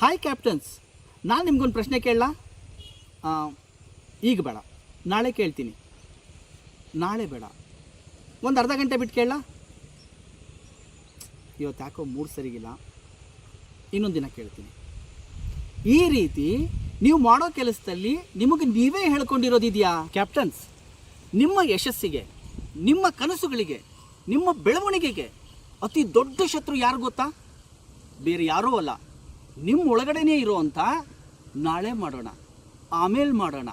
Hi captains, ನಾನು ನಿಮ್ಗೊಂದು ಪ್ರಶ್ನೆ ಕೇಳಲಾ? ಈಗ ಬೇಡ, ನಾಳೆ ಕೇಳ್ತೀನಿ. ನಾಳೆ ಬೇಡ, ಒಂದು ಅರ್ಧ ಗಂಟೆ ಬಿಟ್ಟು ಕೇಳಲಾ? ಇವತ್ತು ಯಾಕೋ ಮೂಡ್ ಸರಿಗಿಲ್ಲ, ಇನ್ನೊಂದು ದಿನ ಕೇಳ್ತೀನಿ. ಈ ರೀತಿ ನೀವು ಮಾಡೋ ಕೆಲಸದಲ್ಲಿ ನಿಮಗೆ ನೀವೇ ಹೇಳ್ಕೊಂಡಿರೋದಿದೆಯಾ? ಕ್ಯಾಪ್ಟನ್ಸ್, ನಿಮ್ಮ ಯಶಸ್ಸಿಗೆ, ನಿಮ್ಮ ಕನಸುಗಳಿಗೆ, ನಿಮ್ಮ ಬೆಳವಣಿಗೆಗೆ ಅತಿ ದೊಡ್ಡ ಶತ್ರು ಯಾರು ಗೊತ್ತಾ? ಬೇರೆ ಯಾರೂ ಅಲ್ಲ, ನಿಮ್ಮ ಒಳಗಡೆನೇ ಇರೋವಂಥ ನಾಳೆ ಮಾಡೋಣ, ಆಮೇಲೆ ಮಾಡೋಣ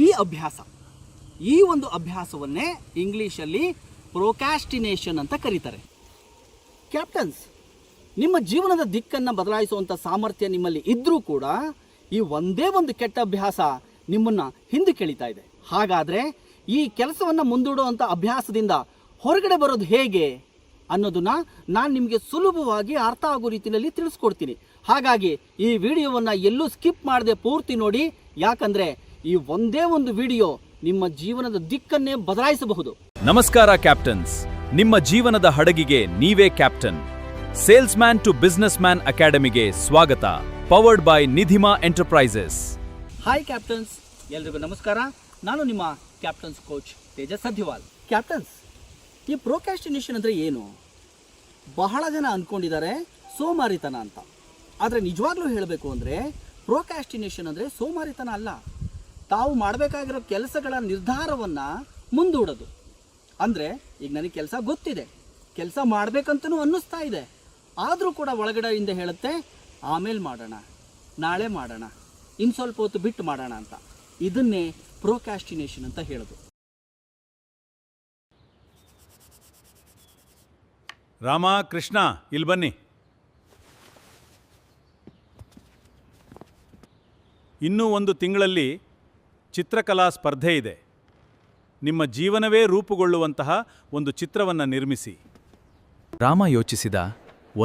ಈ ಅಭ್ಯಾಸ. ಈ ಒಂದು ಅಭ್ಯಾಸವನ್ನೇ ಇಂಗ್ಲೀಷಲ್ಲಿ ಪ್ರೊಕ್ರಾಸ್ಟಿನೇಷನ್ ಅಂತ ಕರೀತಾರೆ. ಕ್ಯಾಪ್ಟನ್ಸ್, ನಿಮ್ಮ ಜೀವನದ ದಿಕ್ಕನ್ನು ಬದಲಾಯಿಸುವಂಥ ಸಾಮರ್ಥ್ಯ ನಿಮ್ಮಲ್ಲಿ ಇದ್ದರೂ ಕೂಡ ಈ ಒಂದೇ ಒಂದು ಕೆಟ್ಟ ಅಭ್ಯಾಸ ನಿಮ್ಮನ್ನು ಹಿಂದೆ ಕೆಳಿತಾ ಇದೆ. ಹಾಗಾದರೆ ಈ ಕೆಲಸವನ್ನು ಮುಂದೂಡುವಂಥ ಅಭ್ಯಾಸದಿಂದ ಹೊರಗಡೆ ಬರೋದು ಹೇಗೆ ಅನ್ನೋದನ್ನು ನಾನು ನಿಮಗೆ ಸುಲಭವಾಗಿ ಅರ್ಥ ಆಗೋ ರೀತಿಯಲ್ಲಿ ತಿಳಿಸ್ಕೊಡ್ತೀನಿ. ಹಾಗಾಗಿ ಈ ವಿಡಿಯೋವನ್ನು ಎಲ್ಲೂ ಸ್ಕಿಪ್ ಮಾಡದೆ ಪೂರ್ತಿ ನೋಡಿ, ಯಾಕಂದರೆ ಈ ಒಂದೇ ಒಂದು ವಿಡಿಯೋ ನಿಮ್ಮ ಜೀವನದ ದಿಕ್ಕನ್ನೇ ಬದಲಾಯಿಸಬಹುದು. ನಮಸ್ಕಾರ ಕ್ಯಾಪ್ಟನ್ಸ್, ನಿಮ್ಮ ಜೀವನದ ಹಡಗಿಗೆ ನೀವೇ captain. Salesman to businessman ಅಕಾಡೆಮಿಗೆ ಸ್ವಾಗತ. Powered by Nidhima enterprises. Hi captains, ಎಲ್ರಿಗೂ ನಮಸ್ಕಾರ. ನಾನು ನಿಮ್ಮ captains coach Tejas Sadhyawal. Captains, ಈ ಪ್ರೊಕ್ರಾಸ್ಟಿನೇಷನ್ ಅಂದರೆ ಏನು? ಬಹಳ ಜನ ಅಂದ್ಕೊಂಡಿದ್ದಾರೆ ಸೋಮಾರಿತನ ಅಂತ. ಆದರೆ ನಿಜವಾಗ್ಲೂ ಹೇಳಬೇಕು ಅಂದರೆ ಪ್ರೊಕ್ರಾಸ್ಟಿನೇಷನ್ ಅಂದರೆ ಸೋಮಾರಿತನ ಅಲ್ಲ. ತಾವು ಮಾಡಬೇಕಾಗಿರೋ ಕೆಲಸಗಳ ನಿರ್ಧಾರವನ್ನು ಮುಂದೂಡೋದು. ಅಂದರೆ ಈಗ ನನಗೆ ಕೆಲಸ ಗೊತ್ತಿದೆ, ಕೆಲಸ ಮಾಡಬೇಕಂತನೂ ಅನ್ನಿಸ್ತಾ ಇದೆ, ಆದರೂ ಕೂಡ ಒಳಗಡೆಯಿಂದ ಹೇಳುತ್ತೆ ಆಮೇಲೆ ಮಾಡೋಣ, ನಾಳೆ ಮಾಡೋಣ, ಇನ್ನು ಸ್ವಲ್ಪ ಹೊತ್ತು ಬಿಟ್ಟು ಮಾಡೋಣ ಅಂತ. ಇದನ್ನೇ ಪ್ರೊಕ್ರಾಸ್ಟಿನೇಷನ್ ಅಂತ ಹೇಳೋದು. ರಾಮ, ಕೃಷ್ಣ, ಇಲ್ಲಿ ಬನ್ನಿ. ಇನ್ನೂ 1 ತಿಂಗಳಲ್ಲಿ ಚಿತ್ರಕಲಾ ಸ್ಪರ್ಧೆ ಇದೆ. ನಿಮ್ಮ ಜೀವನವೇ ರೂಪುಗೊಳ್ಳುವಂತಹ ಒಂದು ಚಿತ್ರವನ್ನು ನಿರ್ಮಿಸಿ. ರಾಮ ಯೋಚಿಸಿದ,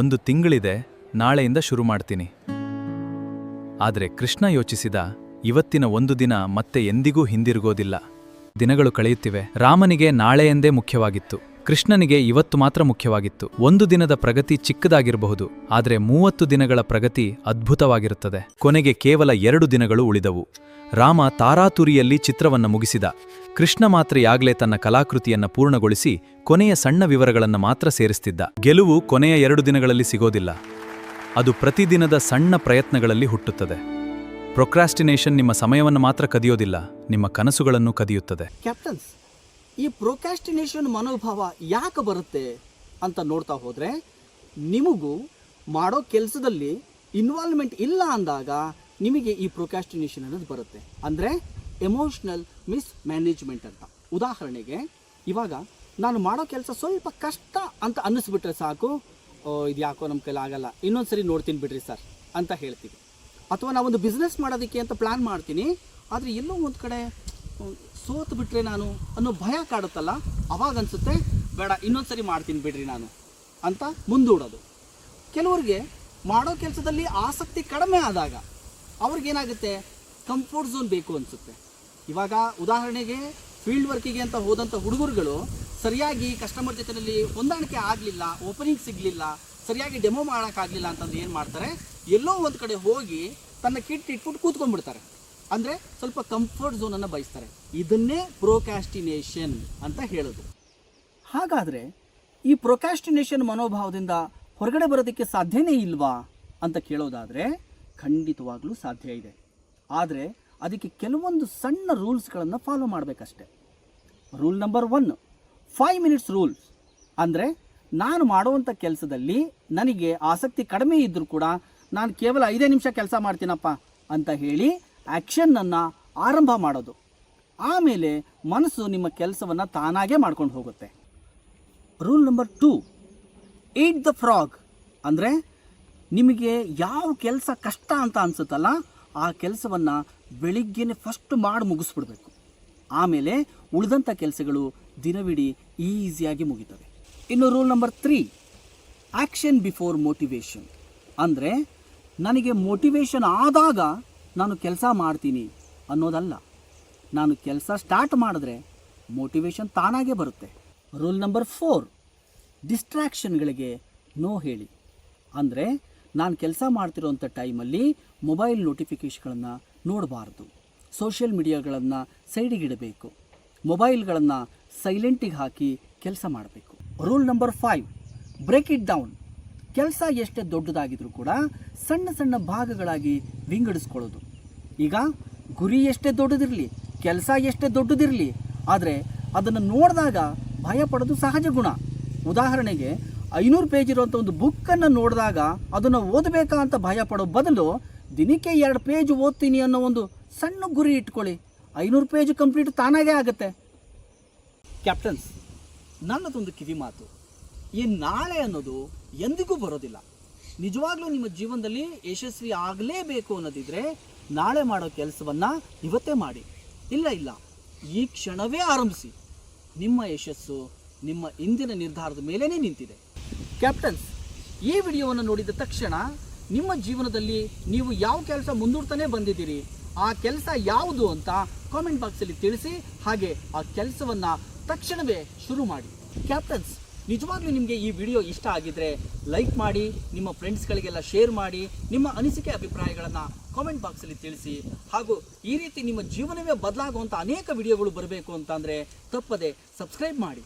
1 ತಿಂಗಳಿದೆ, ನಾಳೆಯಿಂದ ಶುರು ಮಾಡ್ತೀನಿ. ಆದರೆ ಕೃಷ್ಣ ಯೋಚಿಸಿದ, ಇವತ್ತಿನ 1 ದಿನ ಮತ್ತೆ ಎಂದಿಗೂ ಹಿಂದಿರುಗೋದಿಲ್ಲ. ದಿನಗಳು ಕಳೆಯುತ್ತಿವೆ. ರಾಮನಿಗೆ ನಾಳೆಯೆಂದೇ ಮುಖ್ಯವಾಗಿತ್ತು, ಕೃಷ್ಣನಿಗೆ ಇವತ್ತು ಮಾತ್ರ ಮುಖ್ಯವಾಗಿತ್ತು. 1 ದಿನದ ಪ್ರಗತಿ ಚಿಕ್ಕದಾಗಿರಬಹುದು, ಆದರೆ 30 ದಿನಗಳ ಪ್ರಗತಿ ಅದ್ಭುತವಾಗಿರುತ್ತದೆ. ಕೊನೆಗೆ ಕೇವಲ 2 ದಿನಗಳು ಉಳಿದವು. ರಾಮ ತಾರಾತುರಿಯಲ್ಲಿ ಚಿತ್ರವನ್ನು ಮುಗಿಸಿದ. ಕೃಷ್ಣ ಮಾತ್ರ ಯಾಗ್ಲೇ ತನ್ನ ಕಲಾಕೃತಿಯನ್ನು ಪೂರ್ಣಗೊಳಿಸಿ ಕೊನೆಯ ಸಣ್ಣ ವಿವರಗಳನ್ನು ಮಾತ್ರ ಸೇರಿಸ್ತಿದ್ದ. ಗೆಲುವು ಕೊನೆಯ 2 ದಿನಗಳಲ್ಲಿ ಸಿಗೋದಿಲ್ಲ, ಅದು ಪ್ರತಿದಿನದ ಸಣ್ಣ ಪ್ರಯತ್ನಗಳಲ್ಲಿ ಹುಟ್ಟುತ್ತದೆ. ಪ್ರೊಕ್ರಾಸ್ಟಿನೇಷನ್ ನಿಮ್ಮ ಸಮಯವನ್ನು ಮಾತ್ರ ಕದಿಯೋದಿಲ್ಲ, ನಿಮ್ಮ ಕನಸುಗಳನ್ನು ಕದಿಯುತ್ತದೆ. ಕ್ಯಾಪ್ಟನ್ಸ್, ಈ ಪ್ರೊಕ್ರಾಸ್ಟಿನೇಷನ್ ಮನೋಭಾವ ಯಾಕೆ ಬರುತ್ತೆ ಅಂತ ನೋಡ್ತಾ ಹೋದರೆ, ನಿಮಗೂ ಮಾಡೋ ಕೆಲಸದಲ್ಲಿ ಇನ್ವಾಲ್ವ್ಮೆಂಟ್ ಇಲ್ಲ ಅಂದಾಗ ನಿಮಗೆ ಈ ಪ್ರೊಕ್ರಾಸ್ಟಿನೇಷನ್ ಅನ್ನೋದು ಬರುತ್ತೆ. ಅಂದರೆ ಎಮೋಷ್ನಲ್ ಮಿಸ್ಮ್ಯಾನೇಜ್ಮೆಂಟ್ ಅಂತ. ಉದಾಹರಣೆಗೆ, ಇವಾಗ ನಾನು ಮಾಡೋ ಕೆಲಸ ಸ್ವಲ್ಪ ಕಷ್ಟ ಅಂತ ಅನ್ನಿಸ್ಬಿಟ್ರೆ ಸಾಕು, ಇದು ಯಾಕೋ ನಮ್ಮ ಕೈಲಿ ಆಗಲ್ಲ, ಇನ್ನೊಂದು ಸರಿ ನೋಡ್ತೀನಿ ಬಿಡ್ರಿ ಸರ್ ಅಂತ ಹೇಳ್ತೀವಿ. ಅಥವಾ ನಾವೊಂದು ಬಿಸ್ನೆಸ್ ಮಾಡೋದಕ್ಕೆ ಅಂತ ಪ್ಲ್ಯಾನ್ ಮಾಡ್ತೀನಿ, ಆದರೆ ಎಲ್ಲೋ ಒಂದು ಕಡೆ ಸೋತು ಬಿಟ್ರೆ ನಾನು ಅನ್ನೋ ಭಯ ಕಾಡುತ್ತಲ್ಲ, ಅವಾಗ ಅನಿಸುತ್ತೆ ಬೇಡ, ಇನ್ನೊಂದು ಸರಿ ಮಾಡ್ತೀನಿ ಬಿಡ್ರಿ ನಾನು ಅಂತ ಮುಂದೂಡೋದು. ಕೆಲವ್ರಿಗೆ ಮಾಡೋ ಕೆಲಸದಲ್ಲಿ ಆಸಕ್ತಿ ಕಡಿಮೆ ಆದಾಗ ಅವ್ರಿಗೇನಾಗುತ್ತೆ, ಕಂಫರ್ಟ್ ಝೋನ್ ಬೇಕು ಅನಿಸುತ್ತೆ. ಇವಾಗ ಉದಾಹರಣೆಗೆ ಫೀಲ್ಡ್ ವರ್ಕಿಗೆ ಅಂತ ಹೋದಂಥ ಹುಡುಗರುಗಳು ಸರಿಯಾಗಿ ಕಸ್ಟಮರ್ ಜೊತೆಯಲ್ಲಿ ಹೊಂದಾಣಿಕೆ ಆಗಲಿಲ್ಲ, ಓಪನಿಂಗ್ ಸಿಗಲಿಲ್ಲ, ಸರಿಯಾಗಿ ಡೆಮೋ ಮಾಡೋಕ್ಕಾಗಲಿಲ್ಲ ಅಂತಂದ್ರೆ ಏನು ಮಾಡ್ತಾರೆ, ಎಲ್ಲೋ ಒಂದು ಕಡೆ ಹೋಗಿ ತನ್ನ ಕಿಟ್ ಇಟ್ಬಿಟ್ಟು ಕೂತ್ಕೊಂಡ್ಬಿಡ್ತಾರೆ. ಅಂದರೆ ಸ್ವಲ್ಪ ಕಂಫರ್ಟ್ ಝೋನನ್ನು ಬಯಸ್ತಾರೆ. ಇದನ್ನೇ ಪ್ರೊಕ್ರಾಸ್ಟಿನೇಷನ್ ಅಂತ ಹೇಳೋದು. ಹಾಗಾದರೆ ಈ ಪ್ರೊಕ್ರಾಸ್ಟಿನೇಷನ್ ಮನೋಭಾವದಿಂದ ಹೊರಗಡೆ ಬರೋದಕ್ಕೆ ಸಾಧ್ಯನೇ ಇಲ್ವಾ ಅಂತ ಕೇಳೋದಾದರೆ ಖಂಡಿತವಾಗ್ಲೂ ಸಾಧ್ಯ ಇದೆ. ಆದರೆ ಅದಕ್ಕೆ ಕೆಲವೊಂದು ಸಣ್ಣ ರೂಲ್ಸ್ಗಳನ್ನು ಫಾಲೋ ಮಾಡಬೇಕಷ್ಟೆ. Rule number 1, 5 minutes rules. ಅಂದರೆ ನಾನು ಮಾಡುವಂಥ ಕೆಲಸದಲ್ಲಿ ನನಗೆ ಆಸಕ್ತಿ ಕಡಿಮೆ ಇದ್ದರೂ ಕೂಡ ನಾನು ಕೇವಲ 5 ನಿಮಿಷ ಕೆಲಸ ಮಾಡ್ತೀನಪ್ಪ ಅಂತ ಹೇಳಿ ಆ್ಯಕ್ಷನ್ನನ್ನು ಆರಂಭ ಮಾಡೋದು. ಆಮೇಲೆ ಮನಸ್ಸು ನಿಮ್ಮ ಕೆಲಸವನ್ನು ತಾನಾಗೇ ಮಾಡ್ಕೊಂಡು ಹೋಗುತ್ತೆ. Rule number 2, eat the frog. ಅಂದರೆ ನಿಮಗೆ ಯಾವ ಕೆಲಸ ಕಷ್ಟ ಅಂತ ಅನಿಸುತ್ತಲ್ಲ, ಆ ಕೆಲಸವನ್ನು ಬೆಳಿಗ್ಗೆನೇ ಫಸ್ಟ್ ಮಾಡಿ ಮುಗಿಸ್ಬಿಡ್ಬೇಕು. ಆಮೇಲೆ ಉಳಿದಂಥ ಕೆಲಸಗಳು ದಿನವಿಡೀ ಈಸಿಯಾಗಿ ಮುಗಿತವೆ. ಇನ್ನು rule number 3, action before motivation. ಅಂದರೆ ನನಗೆ ಮೋಟಿವೇಶನ್ ಆದಾಗ ನಾನು ಕೆಲಸ ಮಾಡ್ತೀನಿ ಅನ್ನೋದಲ್ಲ, ನಾನು ಕೆಲಸ ಸ್ಟಾರ್ಟ್ ಮಾಡಿದ್ರೆ ಮೋಟಿವೇಶನ್ ತಾನಾಗೇ ಬರುತ್ತೆ. ರೂಲ್ ನಂಬರ್ 4, ಡಿಸ್ಟ್ರಾಕ್ಷನ್ಗಳಿಗೆ ನೋ ಹೇಳಿ. ಅಂದರೆ ನಾನು ಕೆಲಸ ಮಾಡ್ತಿರೋಂಥ ಟೈಮಲ್ಲಿ ಮೊಬೈಲ್ ನೋಟಿಫಿಕೇಷನ್ಗಳನ್ನು ನೋಡಬಾರ್ದು, ಸೋಷಿಯಲ್ ಮೀಡಿಯಾಗಳನ್ನು ಸೈಡಿಗಿಡಬೇಕು, ಮೊಬೈಲ್ಗಳನ್ನು ಸೈಲೆಂಟಿಗೆ ಹಾಕಿ ಕೆಲಸ ಮಾಡಬೇಕು. Rule number 5, break it down. ಕೆಲಸ ಎಷ್ಟೇ ದೊಡ್ಡದಾಗಿದ್ರೂ ಕೂಡ ಸಣ್ಣ ಸಣ್ಣ ಭಾಗಗಳಾಗಿ ವಿಂಗಡಿಸ್ಕೊಳ್ಳೋದು. ಈಗ ಗುರಿ ಎಷ್ಟೇ ದೊಡ್ಡದಿರಲಿ, ಕೆಲಸ ಎಷ್ಟೇ ದೊಡ್ಡದಿರಲಿ, ಆದರೆ ಅದನ್ನು ನೋಡಿದಾಗ ಭಯ ಪಡೋದು ಸಹಜ ಗುಣ. ಉದಾಹರಣೆಗೆ 500 ಪೇಜ್ ಇರುವಂಥ ಒಂದು ಬುಕ್ಕನ್ನು ನೋಡಿದಾಗ ಅದನ್ನು ಓದಬೇಕಾ ಅಂತ ಭಯ ಪಡೋ ಬದಲು ದಿನಕ್ಕೆ 2 ಪೇಜ್ ಓದ್ತೀನಿ ಅನ್ನೋ ಒಂದು ಸಣ್ಣ ಗುರಿ ಇಟ್ಕೊಳ್ಳಿ, 500 ಪೇಜ್ ಕಂಪ್ಲೀಟ್ ತಾನಾಗೇ ಆಗುತ್ತೆ. ಕ್ಯಾಪ್ಟನ್ಸ್, ನನ್ನದೊಂದು ಕಿವಿ ಮಾತು, ಈ ನಾಳೆ ಅನ್ನೋದು ಎಂದಿಗೂ ಬರೋದಿಲ್ಲ. ನಿಜವಾಗ್ಲೂ ನಿಮ್ಮ ಜೀವನದಲ್ಲಿ ಯಶಸ್ವಿ ಆಗಲೇಬೇಕು ಅನ್ನೋದಿದ್ರೆ ನಾಳೆ ಮಾಡೋ ಕೆಲಸವನ್ನು ಇವತ್ತೇ ಮಾಡಿ. ಇಲ್ಲ, ಈ ಕ್ಷಣವೇ ಆರಂಭಿಸಿ. ನಿಮ್ಮ ಯಶಸ್ಸು ನಿಮ್ಮ ಇಂದಿನ ನಿರ್ಧಾರದ ಮೇಲೇ ನಿಂತಿದೆ. ಕ್ಯಾಪ್ಟನ್ಸ್, ಈ ವಿಡಿಯೋವನ್ನು ನೋಡಿದ ತಕ್ಷಣ ನಿಮ್ಮ ಜೀವನದಲ್ಲಿ ನೀವು ಯಾವ ಕೆಲಸ ಮುಂದೂಡ್ತಾನೆ ಬಂದಿದ್ದೀರಿ, ಆ ಕೆಲಸ ಯಾವುದು ಅಂತ ಕಾಮೆಂಟ್ ಬಾಕ್ಸಲ್ಲಿ ತಿಳಿಸಿ. ಹಾಗೆ ಆ ಕೆಲಸವನ್ನು ತಕ್ಷಣವೇ ಶುರು ಮಾಡಿ. ಕ್ಯಾಪ್ಟನ್ಸ್, ನಿಜವಾಗ್ಲೂ ನಿಮಗೆ ಈ ವಿಡಿಯೋ ಇಷ್ಟ ಆಗಿದ್ರೆ ಲೈಕ್ ಮಾಡಿ, ನಿಮ್ಮ ಫ್ರೆಂಡ್ಸ್ಗಳಿಗೆಲ್ಲ ಶೇರ್ ಮಾಡಿ, ನಿಮ್ಮ ಅನಿಸಿಕೆ ಅಭಿಪ್ರಾಯಗಳನ್ನು ಕಾಮೆಂಟ್ ಬಾಕ್ಸಲ್ಲಿ ತಿಳಿಸಿ. ಹಾಗೂ ಈ ರೀತಿ ನಿಮ್ಮ ಜೀವನವೇ ಬದಲಾಗುವಂಥ ಅನೇಕ ವಿಡಿಯೋಗಳು ಬರಬೇಕು ಅಂತಂದರೆ ತಪ್ಪದೆ ಸಬ್ಸ್ಕ್ರೈಬ್ ಮಾಡಿ.